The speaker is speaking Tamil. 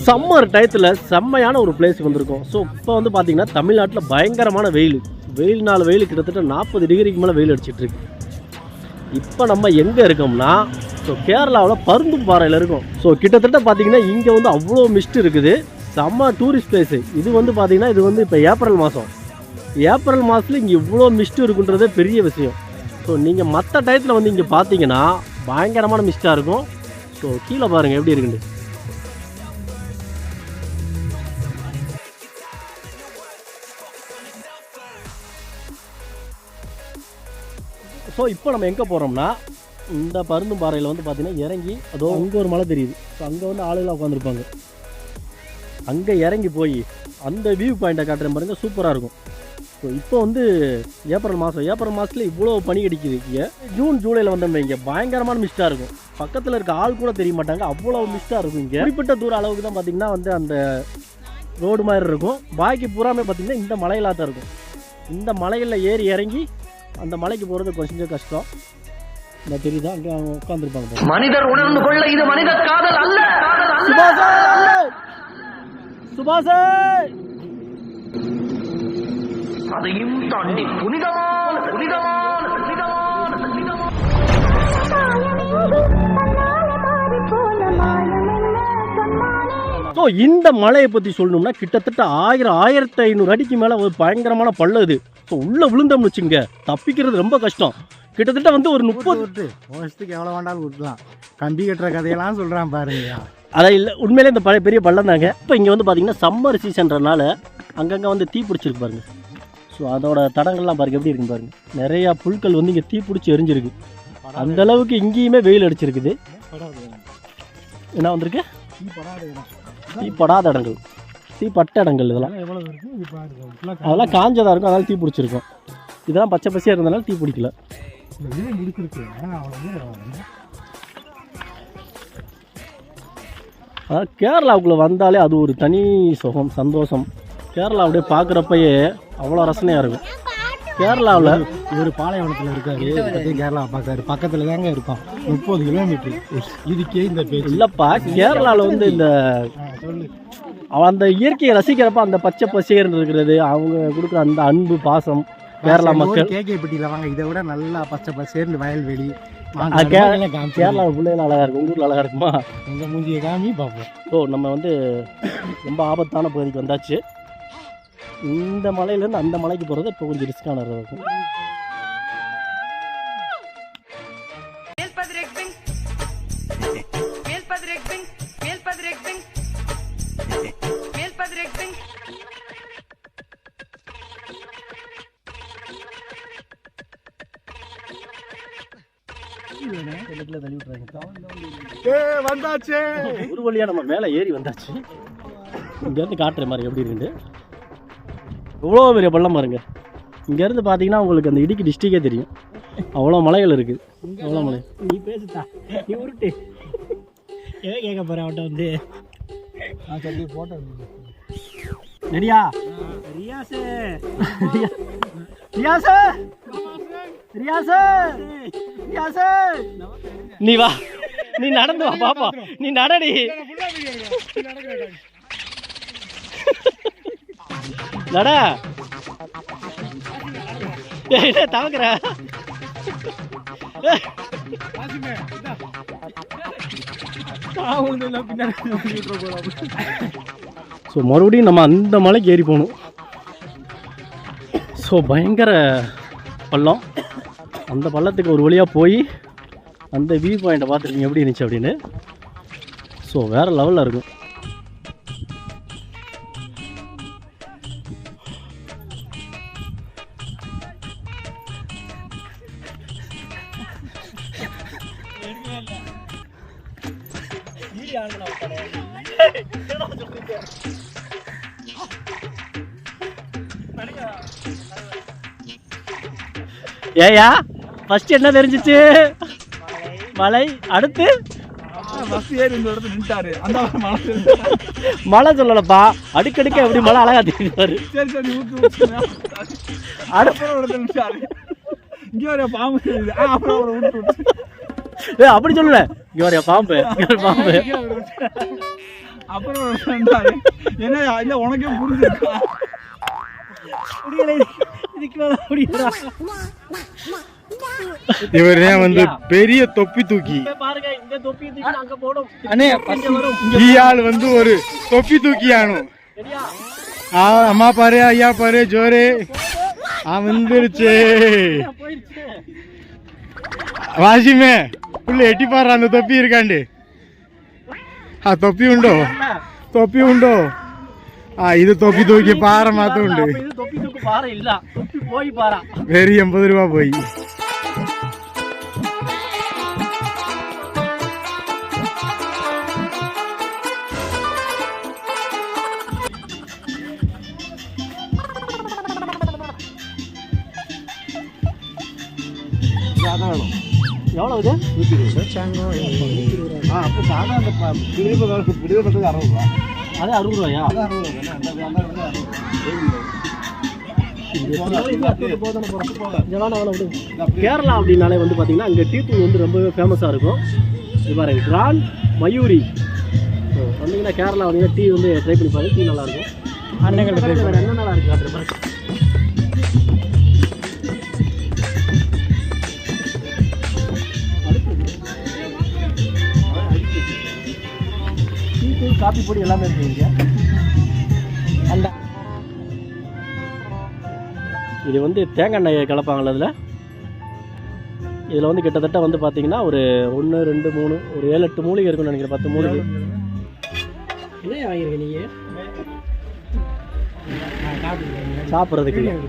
சம்மர் டயத்தில் செம்மையான ஒரு பிளேஸுக்கு வந்திருக்கோம். ஸோ இப்போ வந்து பார்த்தீங்கன்னா தமிழ்நாட்டில் பயங்கரமான வெயில்னால வெயில் கிட்டத்தட்ட 40 டிகிரிக்கு மேலே வெயில் அடிச்சிட்டு இருக்கு. இப்போ நம்ம எங்கே இருக்கோம்னா ஸோ கேரளாவில் பருந்தும்பாறையில் இருக்கோம். ஸோ கிட்டத்தட்ட பார்த்தீங்கன்னா இங்கே வந்து அவ்வளோ மிஸ்ட் இருக்குது. செம்ம டூரிஸ்ட் பிளேஸு. இது வந்து பார்த்தீங்கன்னா இது வந்து இப்போ ஏப்ரல் மாதத்தில் இங்கே இவ்வளோ மிஸ்ட் இருக்குன்றதே பெரிய விஷயம். ஸோ நீங்கள் மற்ற டயத்தில் வந்து இங்கே பார்த்தீங்கன்னா பயங்கரமான மிஸ்டாக இருக்கும். ஸோ கீழே பாருங்கள் எப்படி இருக்குண்டு. ஸோ இப்போ நம்ம எங்கே போகிறோம்னா இந்த பருந்தும்பாறையில் வந்து பார்த்தீங்கன்னா இறங்கி அதோ அங்கே ஒரு மலை தெரியுது. ஸோ அங்கே வந்து ஆளுகளாக உட்காந்துருப்பாங்க. அங்கே இறங்கி போய் அந்த வியூ பாயிண்ட்டை காட்டுற பாருங்க, சூப்பராக இருக்கும். ஸோ இப்போ வந்து ஏப்ரல் மாதத்தில் இவ்வளோ பனி அடிக்குது. இங்கே ஜூன் ஜூலையில் வந்தோம்னா இங்கே பயங்கரமான மிஸ்டாக இருக்கும். பக்கத்தில் இருக்க ஆள் கூட தெரிய மாட்டாங்க, அவ்வளோ மிஸ்டாக இருக்கும். இங்கே குறிப்பிட்ட தூர அளவுக்கு தான் பார்த்திங்கன்னா வந்து அந்த ரோடு மாதிரி இருக்கும். பாக்கி பூராமே பார்த்திங்கன்னா இந்த மலையிலாக தான் இருக்கும். இந்த மலையில் ஏறி இறங்கி அந்த மலைக்கு போகிறது கொஞ்சம் கஷ்டம். இந்த தெரியுதா அங்கே அவங்க உட்காந்துருப்பாங்க. மனிதர் உணர்ந்து கொள்ள இது மனித காதல் அல்ல. சுபாஷே அதையும் தாண்டி புனிதமான ஸோ இந்த மலையை பற்றி சொல்லணும்னா கிட்டத்தட்ட 1500 அடிக்கு மேலே ஒரு பயங்கரமான பள்ளம் இது. ஸோ உள்ளே விழுந்தோம்னு வச்சுங்க தப்பிக்கிறது ரொம்ப கஷ்டம். கிட்டத்தட்ட வந்து ஒரு 30 வருஷத்துக்கு எவ்வளோ வேண்டாலும் விட்டுலாம். கம்பி கட்டுற கதையெல்லாம் சொல்கிறான் பாருங்க. அதை இல்லை, உண்மையிலே இந்த பெரிய பள்ளம் தாங்க. இப்போ இங்கே வந்து பார்த்தீங்கன்னா சம்மர் சீசன்றனால அங்கங்கே வந்து தீ பிடிச்சிருக்கு பாருங்க. ஸோ அதோட தடங்கள்லாம் பாருங்க எப்படி இருக்குன்னு பாருங்க. நிறையா புல்கள் வந்து இங்கே தீ பிடிச்சி எரிஞ்சிருக்கு. அந்த அளவுக்கு இங்கேயுமே வெயில் அடிச்சிருக்குது. என்ன வந்திருக்கு? தீப்படாத இடங்கள், தீப்பட்ட இடங்கள். இதெல்லாம் அதெல்லாம் காஞ்சதாக இருக்கும், அதனால தீ பிடிச்சிருக்கும். இதெல்லாம் பச்சை பசியாக இருந்ததுனால தீ பிடிக்கல. அதாவது கேரளாவுக்குள்ளே வந்தாலே அது ஒரு தனி சுகம், சந்தோஷம். கேரளா அப்படியே பார்க்குறப்பயே அவ்வளோ ரசனையாக இருக்கும். கேரளாவில் ஒரு பாலைவனத்தில் இருக்காரு, கேரளா பார்க்காரு, பக்கத்தில் தாங்க இருப்பான். 30 கிலோமீட்டர். இதுக்கே இந்த பேர் இல்லைப்பா. கேரளாவில் வந்து இந்த அந்த இயற்கையை ரசிக்கிறப்ப அந்த பச்சை பசேர்னு இருக்கிறது, அவங்க கொடுக்குற அந்த அன்பு பாசம். கேரளா மக்கள் கேகேபட்டியில் வாங்க, இதை விட நல்லா பச்சை பசேர்னு வயல்வெளி. கேரளாவில் பிள்ளைகள் அழகாக இருக்கும். உங்கள் ஊரில் அழகாக இருக்குமா? எங்கள் மூஞ்சியை காமி பார்ப்போம். ஸோ நம்ம வந்து ரொம்ப ஆபத்தான பகுதிக்கு வந்தாச்சு. இந்த மலையிலேருந்து அந்த மலைக்கு போகிறது இப்போ கொஞ்சம் ரிஸ்கானது இருக்கும். ஒரு வழியா நம்ம மேலே ஏறி வந்தாச்சு. இங்கேருந்து காட்டுற மாதிரி எப்படி இருக்குது. எவ்வளோ பெரிய பள்ளம் பாருங்க. இங்கேருந்து பார்த்தீங்கன்னா உங்களுக்கு அந்த இடுக்கி டிஸ்ட்ரிக்டே தெரியும். அவ்வளோ மலைகள் இருக்குது. அவ்வளோ மலை. நீ பேசுதா, நீ உருட்டு. எதை கேட்க போகிறேன் அவட்ட வந்து நான் சொல்லி போட்டோ ரெடியா? ரியாசே ரியாசே ரியாசே ரியாசே நீ வா, நீ நடந்து வா பாப்பா. நீ நடடி. நட என்ன தவக்குற? ஸோ மறுபடியும் நம்ம அந்த மலைக்கு ஏறி போகணும். ஸோ பயங்கர பள்ளம். அந்த பள்ளத்துக்கு ஒரு வழியாக போய் அந்த வியூ பாயிண்ட்டை பார்த்துருக்கீங்க எப்படி இருந்துச்சு அப்படின்னு. ஸோ வேறு லெவலில் இருக்கும். ஏயா ஃபர்ஸ்ட் என்ன தெரிஞ்சிச்சு? மலை. அடுத்து மழை சொல்லலப்பா, அடுக்கடுக்க எப்படி மழை அழகா தெரியுது. ஏய் அப்படி சொல்லல, இங்க வரையா பாம்பு, பாம்பு. அப்புறம் என்ன இல்ல உனக்கே புரிஞ்சிருக்கா? இதுக்கு மேல முடியல. இவர் ஏன் வந்து பெரிய தொப்பி தூக்கி பாருங்க, இந்த தொப்பி தூக்கி அங்க போடும். அண்ணே ஈயாள் வந்து ஒரு தொப்பி தூக்கி ஆனும். அம்மா பாரு ஐயா பாரு ஜோரே வந்துருச்சு. வாசிமே புள்ள எட்டி பாரு அந்த தொப்பி இருக்காண்டு. தொப்பி உண்டோ, தொப்பி உண்டோ. இது தொப்பி தூக்கி பாறை மாத்த உண்டு. தொப்பி தூக்கு பாறை இல்ல, தொப்பி போய் பாரா. வெறி 80 ரூபா போய். எவ்வளவு இது? அப்போ சாதா அந்த பிடிப்பதற்கு 60 ரூபா. அது 60 ரூபாயா? கேரளா அப்படின்னாலே வந்து பார்த்தீங்கன்னா அங்கே டீ தூள் வந்து ரொம்பவே ஃபேமஸாக இருக்கும். இது பாருங்க, கிராண்ட் மயூரி வந்தீங்கன்னா கேரளா வந்தீங்கன்னா டீ வந்து ட்ரை பண்ணி பாருங்க, டீ நல்லாயிருக்கும். வேறு என்ன நல்லா இருக்கு அது பாருங்க. டீ தூள் காப்பி பொடி எல்லாமே இருக்கு இங்கே. அந்த இது வந்து தேங்காய் எண்ணெய் கலப்பாங்கள்ல இதில் வந்து கிட்டத்தட்ட வந்து பார்த்தீங்கன்னா ஒரு 1 2 3 ஒரு 7-8 மூலிகை இருக்குன்னு நினைக்கிறேன். 10 மூலிகை. என்ன வாங்கியிருக்க நீங்கள் சாப்பிட்றதுக்கு?